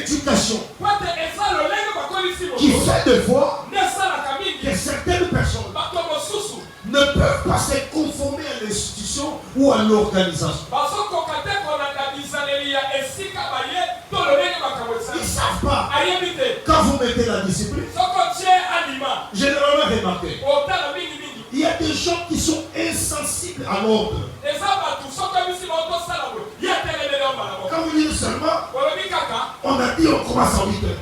l'éducation qui fait de fois que certaines personnes ne peuvent pas se conformer à l'institution ou à l'organisation. Ils ne savent pas. Quand vous mettez la discipline, généralement remarquez, il y a des gens qui sont insensibles à l'ordre. Quand vous dites seulement, on a dit on commence à 8 heures.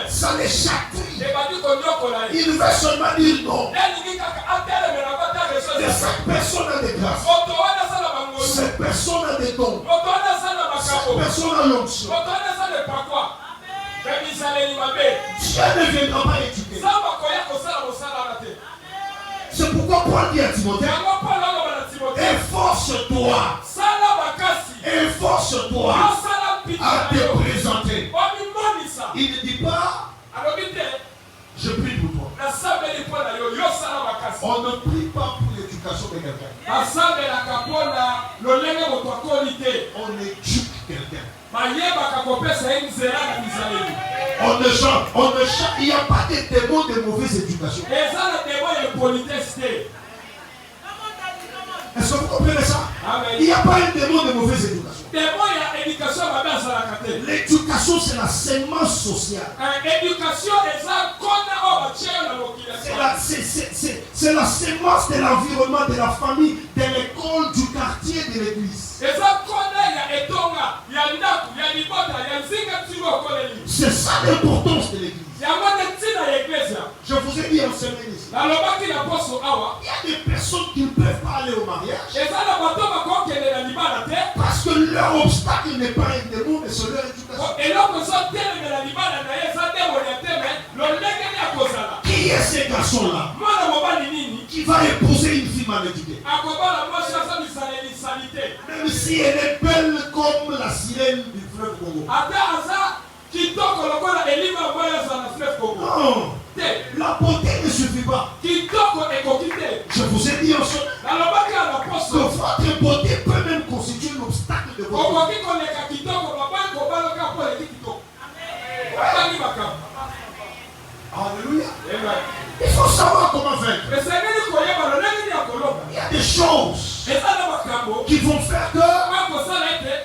Ça les chatouille. Il veut seulement dire non. Et cette personne a des grâces. Cette personne a des dons. Cette personne a l'onction. Dieu ne viendra pas éduquer. C'est pourquoi Paul dit à Timothée, efforce-toi. Efforce-toi à te présenter. Il ne dit pas, je prie pour toi. On ne prie pas pour l'éducation de quelqu'un. On éduque quelqu'un. Il n'y a pas de démon de mauvaise éducation. Est-ce que vous comprenez ça? Il n'y a pas un démon de mauvaise éducation. L'éducation, c'est la sémence sociale. C'est la sémence de l'environnement, de la famille, de l'école, du quartier, de l'église. C'est ça l'importance de l'église. Je vous ai dit en semaine ici. Il y a des personnes qui ne peuvent pas aller au mariage parce que leur obstacle n'est pas un démon, mais c'est leur éducation. Qui est ce garçon-là qui va épouser une fille mal éduquée? Même si elle est belle comme la sirène du fleuve Congo. Non, la beauté ne suffit pas. Je vous ai dit en ce que votre beauté peut même constituer l'obstacle de votre vie. Alléluia. Il faut savoir comment faire. Il y a des choses qui vont faire que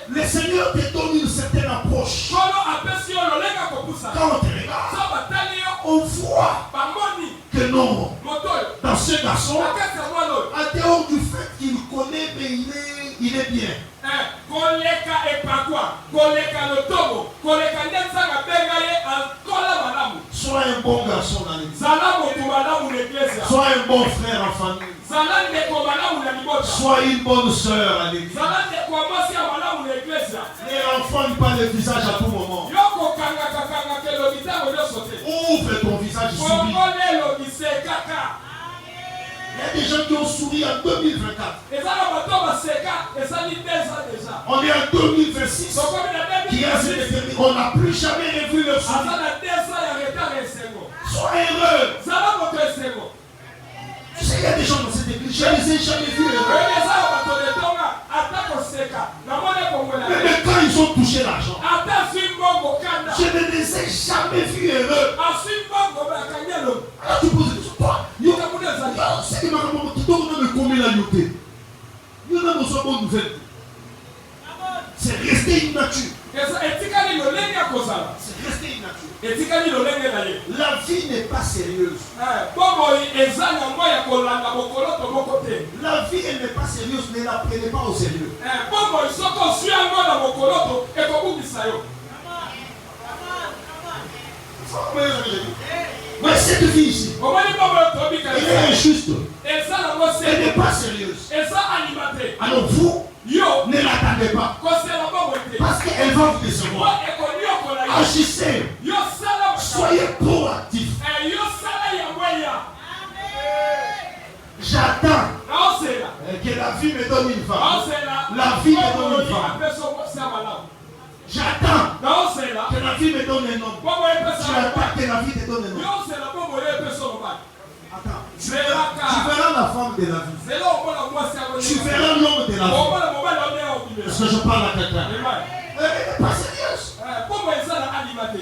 le Seigneur te donne une certaine approche. Quand on te regarde, on voit que non, dans ce garçon, en dehors du fait qu'il connaît, mais il est bien. Sois un bon garçon dans l'église. Sois un bon frère en famille. Sois une bonne sœur à l'église. Les enfants ils parlent le visage à tout moment. Ouvre ton visage, souris. Il y a des gens qui ont souri en 2024. On est en 2026. On n'a plus jamais revu le sourire. Sois heureux. Tu sais, il y a des gens dans cette église, je ne les ai jamais vus heureux. Mais quand ils ont touché l'argent, je ne les ai jamais vus heureux. Alors tu poses des questions. C'est que ma maman qui donne combien la nuit. Il y en a besoin de bonnes nouvelles. C'est resté immature. C'est resté immature. La vie n'est pas sérieuse. La vie elle n'est pas sérieuse, ne la prenez pas au sérieux. Mais cette vie ici, elle est injuste. Elle n'est pas sérieuse. Alors vous, ne l'attendez pas. Parce qu'elle va vous décevoir. Agissez. Soyez proactifs. J'attends que la vie me donne une femme. La vie me donne une femme. J'attends que la vie me donne un homme. J'attends que la vie te donne un homme. Attends, tu verras la femme de la vie. Tu verras l'homme de la vie. Parce que je parle à quelqu'un. Elle n'est pas sérieuse.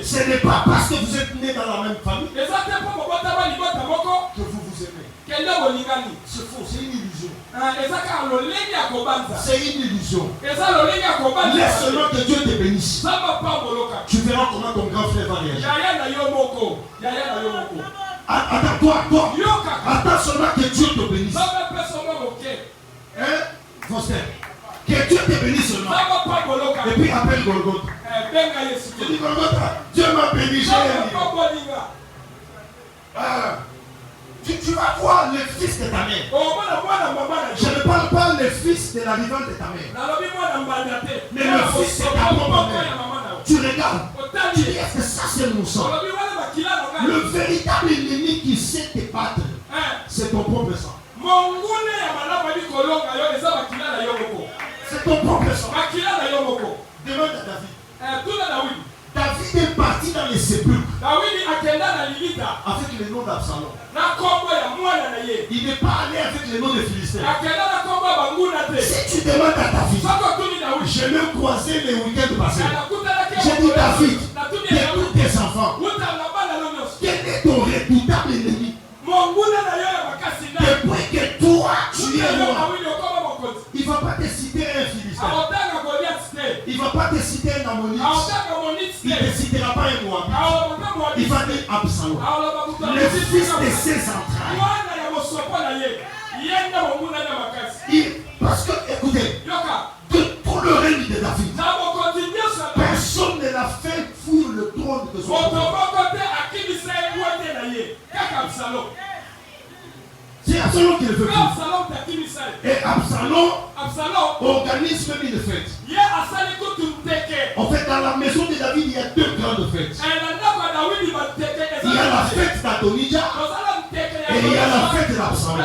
Ce n'est pas parce que vous êtes nés dans la même famille que vous vous aimez. C'est faux, c'est une illusion. C'est une illusion. Laisse seulement que Dieu te bénisse. Tu verras comment ton grand frère va réagir. Attends, toi. Attends seulement que Dieu te bénisse. Hein, Foster? Que Dieu te bénisse seulement. Et puis appelle Golgotha. Tu dis Golgotha, Dieu m'a béni. Tu vas voir le fils de ta mère. Je ne parle pas le fils de la vivante de ta mère, mais le fils de ta propre mère. Tu regardes, tu dis est-ce que ça c'est mon sang? Le véritable ennemi qui sait te battre, c'est ton propre sang. C'est ton propre sang. Demande à David. David est parti dans les sépulcres avec le nom d'Absalom. Il n'est pas allé avec le nom de Philistins. Si tu demandes à David, je l'ai croisé le week-end passé. J'ai dit David, de tous tes enfants, quel est ton redoutable ennemi? Depuis que toi tu es roi, il ne va pas te citer un Philistin. Il ne va pas te citer un Ammonite. Il ne te citera pas un Moabite. Il va dire Absalom, le fils de ses entrailles. Parce que, écoutez, de tout le règne de David, personne ne l'a fait fuir le trône de son père. C'est Absalom qui le veut. Et Absalom organise même une fête. En fait, dans la maison de David, il y a deux grandes fêtes. Il y a la fête d'Adonijah et il y a la fête d'Absalom.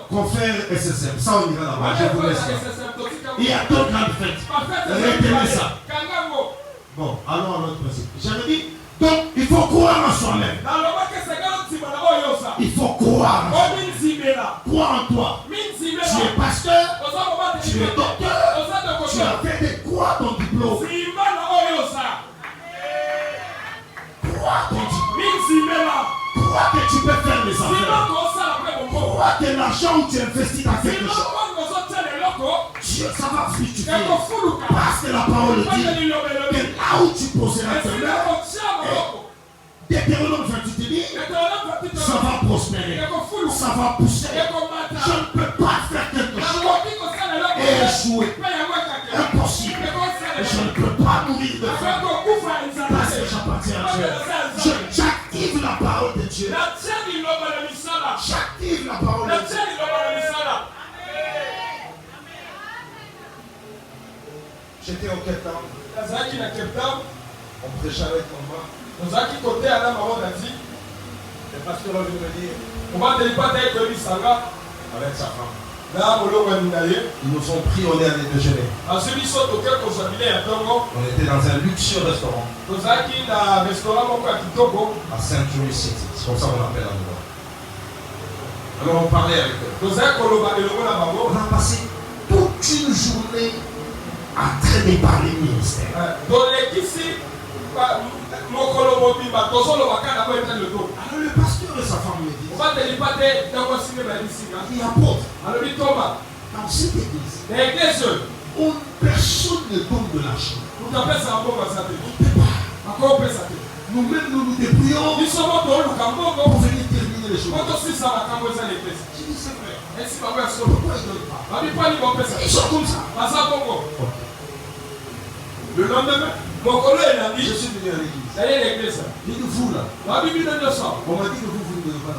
Confrère SSM, ça on ira là-bas, je vous laisse. Il y a deux grandes fêtes. Retenez ça. Bon, allons à notre principe. J'avais dit, donc il faut croire en soi-même. Il faut croire en soi-même. Crois en toi. Tu es pasteur, tu es docteur, tu as fait de quoi ton diplôme. Crois ton diplôme. Crois que tu peux faire des affaires. Crois que l'argent où tu investis dans quelque chose, Dieu, ça va fructifier. Parce que la parole dit que là où tu poseras ta main, Deutéronome 28 dit, ça va prospérer, ça va pousser. Je ne peux pas faire quelque chose et échouer. Impossible. Je ne peux pas mourir de faim parce que j'appartiens à Dieu. J'active la parole de Dieu. J'active la parole de Dieu. J'étais au Cape Town. On prêchait avec mon mari. Le pasteur vient me dire avec sa femme. Ils nous ont pris, on est allé déjeuner. On était dans un luxueux restaurant à Century City. C'est comme ça qu'on appelle l'endroit. Alors on parlait avec eux. On a passé toute une journée en train de parler ministère. Alors le pasteur et sa femme me disent, il apôtre, dans cette église, personne ne donne de l'argent. On ne peut pas. Nous-mêmes nous nous débrouillons pour venir terminer les choses. J'ai dit c'est vrai. Pourquoi ils ne donnent pas? Ils sont comme ça. Le lendemain, je suis venu à l'église. Il dit vous là. On m'a dit que vous ne donnez pas.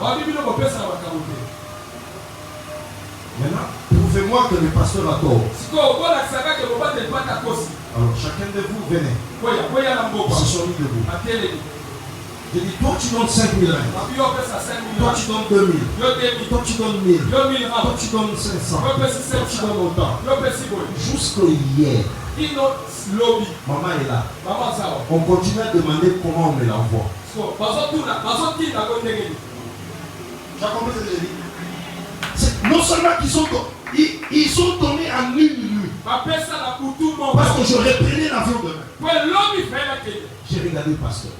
Maintenant, prouvez-moi que le pasteur a tort. Alors chacun de vous venez. Ils se sont mis debout. Je dis, toi tu donnes 5 000 rands. Toi tu donnes 2 000. Toi tu donnes 1 000. Toi tu donnes 500. Toi tu donnes autant. Jusqu'au hier. Maman est là. On continue à demander comment on me l'envoie. Tu as compris ce que je dis? Non seulement qu'ils sont donnés en une nuit. Parce que je reprenais l'avion demain. J'ai regardé le pasteur.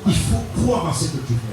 Il faut croire en ce que tu fais.